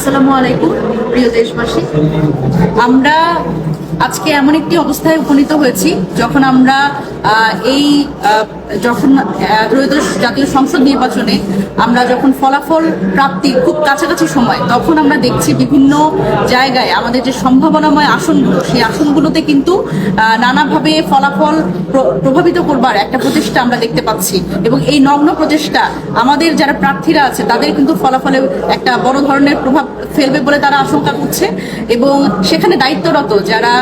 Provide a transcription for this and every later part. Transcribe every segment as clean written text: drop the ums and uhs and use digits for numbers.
আসসালামু আলাইকুম প্রিয় দেশবাসী। আমরা আজকে এমন একটি অবস্থায় উপনীত হয়েছি যখন আমরা যখন ত্রয়োদশ জাতীয় সংসদ নির্বাচনে আমরা যখন ফলাফল প্রাপ্তি খুব কাছাকাছি সময়, তখন আমরা দেখছি বিভিন্ন জায়গায় আমাদের যে সম্ভাবনাময় আসনগুলো, সেই আসনগুলোতে কিন্তু নানাভাবে ফলাফল প্রভাবিত করবার একটা প্রচেষ্টা আমরা দেখতে পাচ্ছি। এবং এই নগ্ন প্রচেষ্টা আমাদের যারা প্রার্থীরা আছে তাদের কিন্তু ফলাফলে একটা বড় ধরনের প্রভাব ফেলবে বলে তারা আশঙ্কা করছে। এবং সেখানে দায়িত্বরত যারা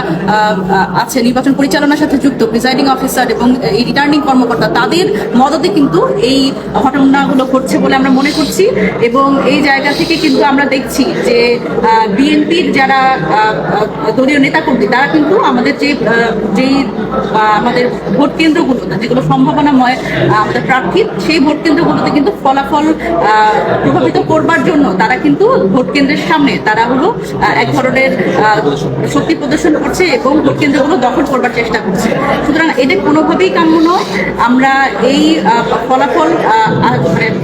আছে, নির্বাচন পরিচালনার সাথে যুক্ত প্রিসাইডিং অফিসার এবং এই রিটার্নিং কর্মকর্তা, তাদের মদতে কিন্তু এই ঘটনাগুলো ঘটছে বলে আমরা মনে করছি। এবং এই জায়গা থেকে কিন্তু আমরা দেখছি যে বিএনপির যারা দলীয় নেতাকর্মী, তারা কিন্তু আমাদের যেই আমাদের ভোট কেন্দ্রগুলো, যেগুলো সম্ভাবনাময় আমাদের প্রার্থীর, সেই ভোট কেন্দ্রগুলোতে কিন্তু ফলাফল প্রভাবিত করবার জন্য তারা কিন্তু ভোট কেন্দ্রের সামনে তারা হলো এক ধরনের শক্তি প্রদর্শন করছে এবং ভোট কেন্দ্রগুলো দখল করবার চেষ্টা করছে। সুতরাং এটা কোনোভাবেই কাম্য নয়। আমরা এই ফলাফল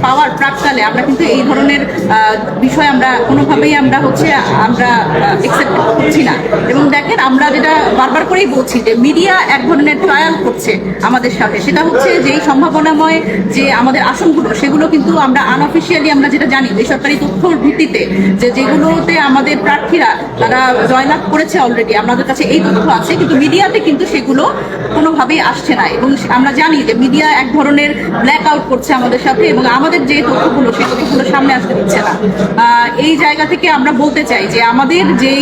পাওয়ার প্রাককালে আমরা কিন্তু এই ধরনের বিষয় আমরা কোনোভাবেই আমরা একসেপ্ট করছি না। এবং দেখেন, আমরা যেটা বারবার করেই বলছি যে মিডিয়া এক ধরনের ট্রায়াল করছে আমাদের সাথে, সেটা হচ্ছে যে সম্ভাবনাময় যে আমাদের আসনগুলো, সেগুলো কিন্তু আমরা আনঅফিসিয়ালি আমরা যেটা জানি বেসরকারি তথ্যর ভিত্তিতে যেগুলোতে আমাদের প্রার্থীরা তারা জয়লাভ করেছে অলরেডি, আমাদের কাছে এই তথ্য আছে, কিন্তু মিডিয়াতে কিন্তু সেগুলো কোনোভাবেই আসছে না। এবং আমরা জানি যে মিডিয়া এক ধরনের ব্ল্যাক আউট করছে আমাদের সাথে, এবং আমাদের যে তথ্যগুলো, সেই তথ্যগুলো সামনে আসতে দিচ্ছে না। এই জায়গা থেকে আমরা বলতে চাই যে আমাদের যে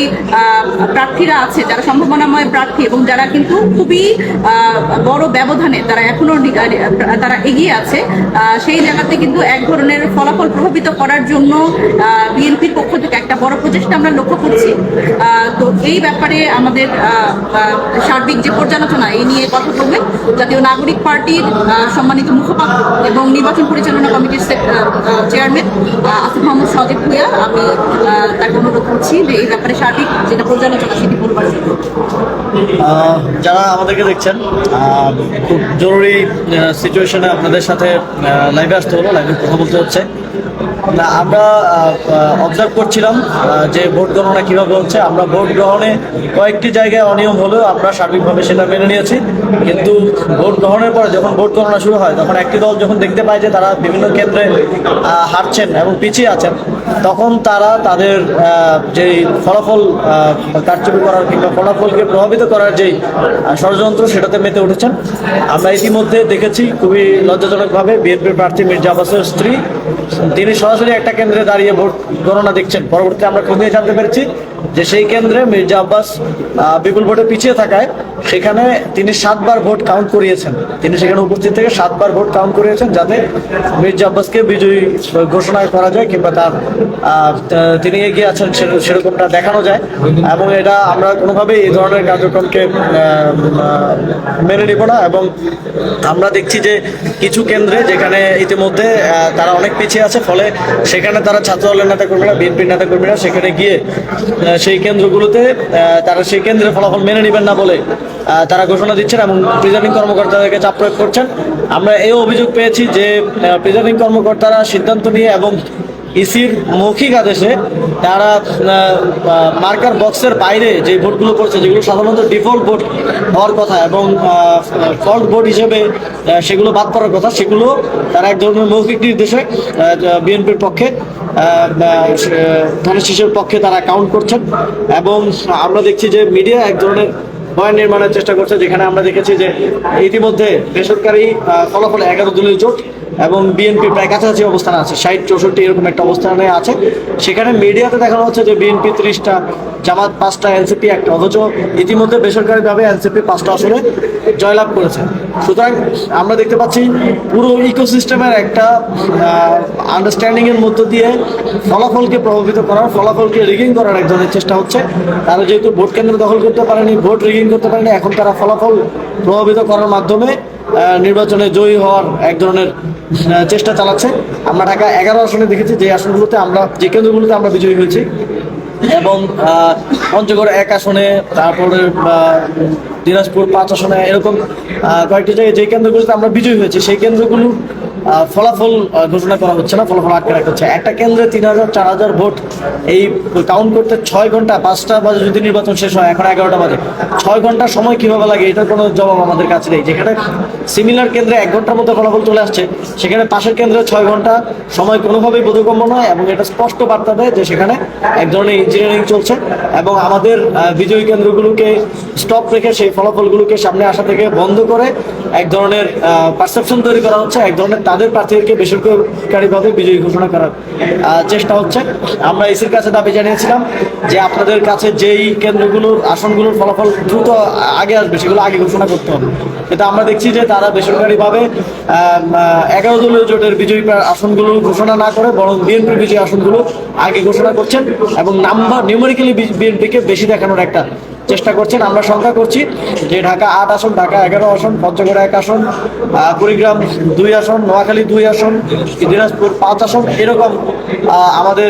প্রার্থীরা আছে, যারা সম্ভাবনাময় প্রার্থী এবং যারা কিন্তু খুবই বড় ব্যবধানে তারা এখনো তারা এগিয়ে আছে, সেই জায়গাতে কিন্তু এক ধরনের ফলাফল প্রভাবিত করার জন্য বিএনপির পক্ষ থেকে একটা বড় প্রচেষ্টা আমরা লক্ষ্য করছি। তো এই ব্যাপারে আমাদের সার্বিক যে পর্যালোচনা, এই নিয়ে কথা বলবেন জাতীয় নাগরিক পার্টির সম্মানিত মুখপাত্র এবং নির্বাচন পরিচালনা কমিটির চেয়ারম্যান আসিফ মোহাম্মদ সজীব ভুঁইয়া। আমি তাকে অনুরোধ করছি যে এই ব্যাপারে সার্বিক যেটা পর্যালোচনা সেটি বলবার জন্য। যারা আমাদেরকে দেখছেন, খুব জরুরি সিচুয়েশনে আপনাদের সাথে লাইভে আসতে হলো, লাইভে কথা বলতে হচ্ছে। আমরা অবজার্ভ করছিলাম যে ভোট গণনা কিভাবে হচ্ছে। আমরা ভোট গ্রহণে কয়েকটি জায়গায় অনিয়ম হলেও আমরা সার্বিকভাবে সেটা মেনে নিয়েছি। কিন্তু ভোট গ্রহণের পরে যখন ভোট গণনা শুরু হয়, তখন একটি দল যখন দেখতে পায় যে তারা বিভিন্ন কেন্দ্রে হারছেন এবং পিছিয়ে আছেন, তখন তারা তাদের যেই ফলাফল কারচুপি করার কিংবা ফলাফলকে প্রভাবিত করার যেই ষড়যন্ত্র, সেটাতে মেতে উঠেছেন। আমরা ইতিমধ্যে দেখেছি খুবই লজ্জাজনকভাবে বিএনপির প্রার্থী মির্জা আব্বাসের স্ত্রী, তিনি সরাসরি একটা কেন্দ্রে দাঁড়িয়ে ভোট গণনা দেখছেন। পরবর্তীতে আমরা খোঁজ নিয়ে জানতে পেরেছি যে সেই কেন্দ্রে মির্জা আব্বাস বিপুল ভোটে পিছিয়ে থাকায় সেখানে তিনি 7 বার ভোট কাউন্ট করিয়েছেন। তিনি সেখানে উপস্থিত থেকে 7 বার ভোট কাউন্ট করিয়েছেন, যাতে মির্জা আব্বাসকে বিজয়ী ঘোষণা করা যায় কিংবা তিনি এগিয়ে আছেন সেরকমটা দেখানো যায়। এবং এটা আমরা কোনোভাবেই এই ধরনের কার্যক্রমকে মেনে নিব না। এবং আমরা দেখছি যে কিছু কেন্দ্রে যেখানে ইতিমধ্যে তারা অনেক পিছিয়ে আছে, ফলে সেখানে তারা ছাত্র দলের নেতাকর্মীরা, বিএনপির নেতাকর্মীরা সেখানে গিয়ে সেই কেন্দ্রগুলোতে তারা সেই কেন্দ্রের ফলাফল মেনে নেবেন না বলে তারা ঘোষণা দিচ্ছেন এবং প্রিজাইডিং কর্মকর্তাদেরকে চাপ প্রয়োগ করছেন। আমরা এই অভিযোগ পেয়েছি যে প্রিজাইডিং কর্মকর্তারা সিদ্ধান্ত নিয়ে এবং ইসির মৌখিক আদেশে তারা মার্কার বক্সের বাইরে যে ভোটগুলো পড়ছে, যেগুলো সাধারণত ডিফল্ট ভোট হওয়ার কথা এবং ফল্ট ভোট হিসেবে সেগুলো বাদ পড়ার কথা, সেগুলো তারা এক ধরনের মৌখিক নির্দেশে বিএনপির পক্ষে, ধানের শীষের পক্ষে তারা কাউন্ট করছেন। এবং আমরা দেখছি যে মিডিয়া এক ধরনের বয়ান নির্মাণের চেষ্টা করছে, যেখানে আমরা দেখেছি যে ইতিমধ্যে বেসরকারি ফলাফলে 11 দলীয় জোট এবং বিএনপি প্রায় কাছাকাছি অবস্থানে আছে, 60-64 এরকম একটা অবস্থানে আছে। সেখানে মিডিয়াতে দেখানো হচ্ছে যে বিএনপি 30টা, জামাত 5টা, এনসিপি 1টা, অথচ ইতিমধ্যে বেসরকারিভাবে এনসিপি 5টা আসনে জয়লাভ করেছে। সুতরাং আমরা দেখতে পাচ্ছি পুরো ইকোসিস্টেমের একটা আন্ডারস্ট্যান্ডিং এর মধ্য দিয়ে ফলাফলকে প্রভাবিত করার, ফলাফলকে রিগিং করার এক ধরনের চেষ্টা হচ্ছে। তারা যেহেতু ভোট কেন্দ্র দখল করতে পারেনি, ভোট রিগিং করতে পারেনি, এখন তারা ফলাফল প্রভাবিত করার মাধ্যমে নির্বাচনে জয়ী হওয়ার এক ধরনের চেষ্টা চালাচ্ছে। আমরা ঢাকা 11 আসনে দেখেছি যে আসনগুলোতে যে কেন্দ্রগুলোতে আমরা বিজয়ী হয়েছি, এবং পঞ্চগড় 1 আসনে, তারপরে দিনাজপুর 5 আসনে, এরকম কয়েকটি জায়গায় যে কেন্দ্রগুলোতে আমরা বিজয়ী হয়েছি, সেই কেন্দ্রগুলো ফলাফল ঘোষণা করা হচ্ছে না, ফলাফল আটকে রাখা হচ্ছে। একটা কেন্দ্রে 3,000 4,000 ভোট এই কাউন্ট করতে 6 ঘন্টা, 5টা বাজে যদি নির্বাচন শেষ হয়, এখন 11টা বাজে, 6 ঘন্টা সময় কিভাবে লাগে এটার কোনো জবাব আমাদের কাছে নেই। যেখানে সিমিলার কেন্দ্রে 1 ঘন্টার মধ্যে ফলাফল চলে আসছে, সেখানে পাশের কেন্দ্রে 6 ঘন্টা সময় কোনোভাবেই বোধগম্য নয়, এবং এটা স্পষ্ট বার্তা দেয় যে সেখানে এক ধরনের ইঞ্জিনিয়ারিং চলছে, এবং আমাদের বিজয়ী কেন্দ্রগুলোকে স্টপ রেখে সেই ফলাফলগুলোকে সামনে আসা থেকে বন্ধ করে এক ধরনের পারসেপশন তৈরি করা হচ্ছে, এক ধরনের তাদের প্রার্থীদেরকে বেসরকারিভাবে বিজয়ী ঘোষণা করার চেষ্টা হচ্ছে। আমরা ইসির কাছে দাবি জানিয়েছিলাম যে আপনাদের কাছে যেই কেন্দ্রগুলোর আসনগুলোর ফলাফল দ্রুত আগে আসবে সেগুলো আগে ঘোষণা করতে হবে, কিন্তু আমরা দেখছি যে তারা বেসরকারিভাবে 11 দলীয় জোটের বিজয়ী আসনগুলো ঘোষণা না করে বরং বিএনপির বিজয়ী আসনগুলো আগে ঘোষণা করছেন, এবং নাম্বার নিউমেরিক্যালি বিএনপিকে বেশি দেখানোর একটা চেষ্টা করছেন। আমরা সংখ্যা করছি যে ঢাকা 8 আসন, ঢাকা 11 আসন, পঞ্চগড় 1 আসন, কুড়িগ্রাম 2 আসন, নোয়াখালী 2 আসন, দিনাজপুর 5 আসন, এরকম আমাদের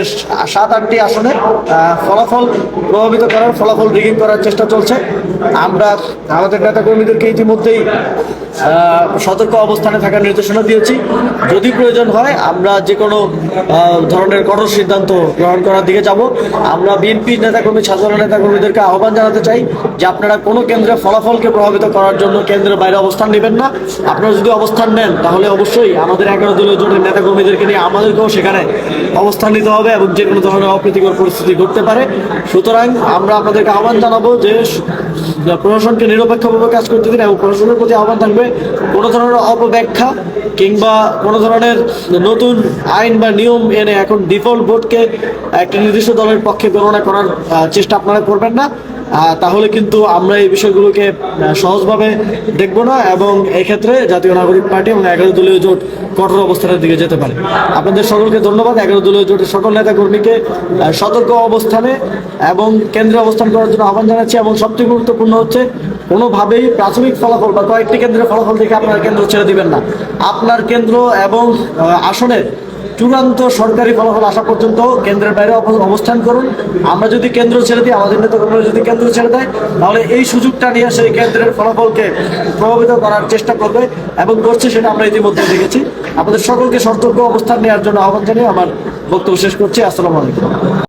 7-8টি আসনে ফলাফল প্রভাবিত করার, ফলাফল রিগিং করার চেষ্টা চলছে। আমরা আমাদের নেতা কর্মীদেরকে ইতিমধ্যেই সতর্ক অবস্থানে থাকার নির্দেশনা দিয়েছি। যদি প্রয়োজন হয় আমরা যে কোনো ধরনের কঠোর সিদ্ধান্ত গ্রহণ করার দিকে যাব। আমরা বিএনপি নেতাকর্মী, ছাত্র নেতাকর্মীদেরকে আহ্বান জানাতে চাই যে আপনারা কোনো কেন্দ্রে ফলাফলকে প্রভাবিত করার জন্য কেন্দ্রের বাইরে অবস্থান নেবেন না। আপনারা যদি অবস্থান নেন তাহলে অবশ্যই আমাদের 11 দলীয় জোটের নেতাকর্মীদেরকে নিয়ে আমাদেরকেও সেখানে অবস্থান নিতে হবে, এবং যে কোনো ধরনের অপ্রীতিকর পরিস্থিতি ঘটতে পারে। সুতরাং আমরা আপনাদেরকে আহ্বান জানাবো যে প্রশাসনকে নিরপেক্ষভাবে কাজ করতে দিন, এবং প্রশাসনের প্রতি আহ্বান থাকবে কোনো ধরনের অপব্যাখ্যা কিংবা কোনো ধরনের নতুন আইন বা নিয়ম এনে এখন ডিফল্ট ভোটকে একটা নির্দিষ্ট দলের পক্ষে গণনা করার চেষ্টা আপনারা করবেন না। তাহলে কিন্তু আমরা এই বিষয়গুলোকে সহজভাবে দেখব না, এবং এক্ষেত্রে জাতীয় নাগরিক পার্টি এবং 11 দলীয় জোট কঠোর অবস্থানের দিকে যেতে পারে। আপনাদের সকলকে ধন্যবাদ। 11 দলীয় জোটের সকল নেতাকর্মীকে সতর্ক অবস্থানে এবং কেন্দ্রে অবস্থান করার জন্য আহ্বান জানাচ্ছি। এবং সবচেয়ে গুরুত্বপূর্ণ হচ্ছে কোনোভাবেই প্রাথমিক ফলাফল বা কয়েকটি কেন্দ্রের ফলাফল দেখে আপনার কেন্দ্র ছেড়ে দিবেন না। আপনার কেন্দ্র এবং আসনের চূড়ান্ত সরকারি ফলাফল আসা পর্যন্ত কেন্দ্রের বাইরে অবস্থান করুন। আমরা যদি কেন্দ্র ছেড়ে দিই, আমাদের নেতাকর্মীরা যদি কেন্দ্র ছেড়ে দেয়, তাহলে এই সুযোগটা নিয়ে সেই কেন্দ্রের ফলাফলকে প্রভাবিত করার চেষ্টা করবে, এবং করছে, সেটা আমরা ইতিমধ্যে দেখেছি। আপনাদের সকলকে সতর্ক অবস্থান নেওয়ার জন্য আহ্বান জানিয়ে আমার বক্তব্য শেষ করছি। আসসালামু আলাইকুম।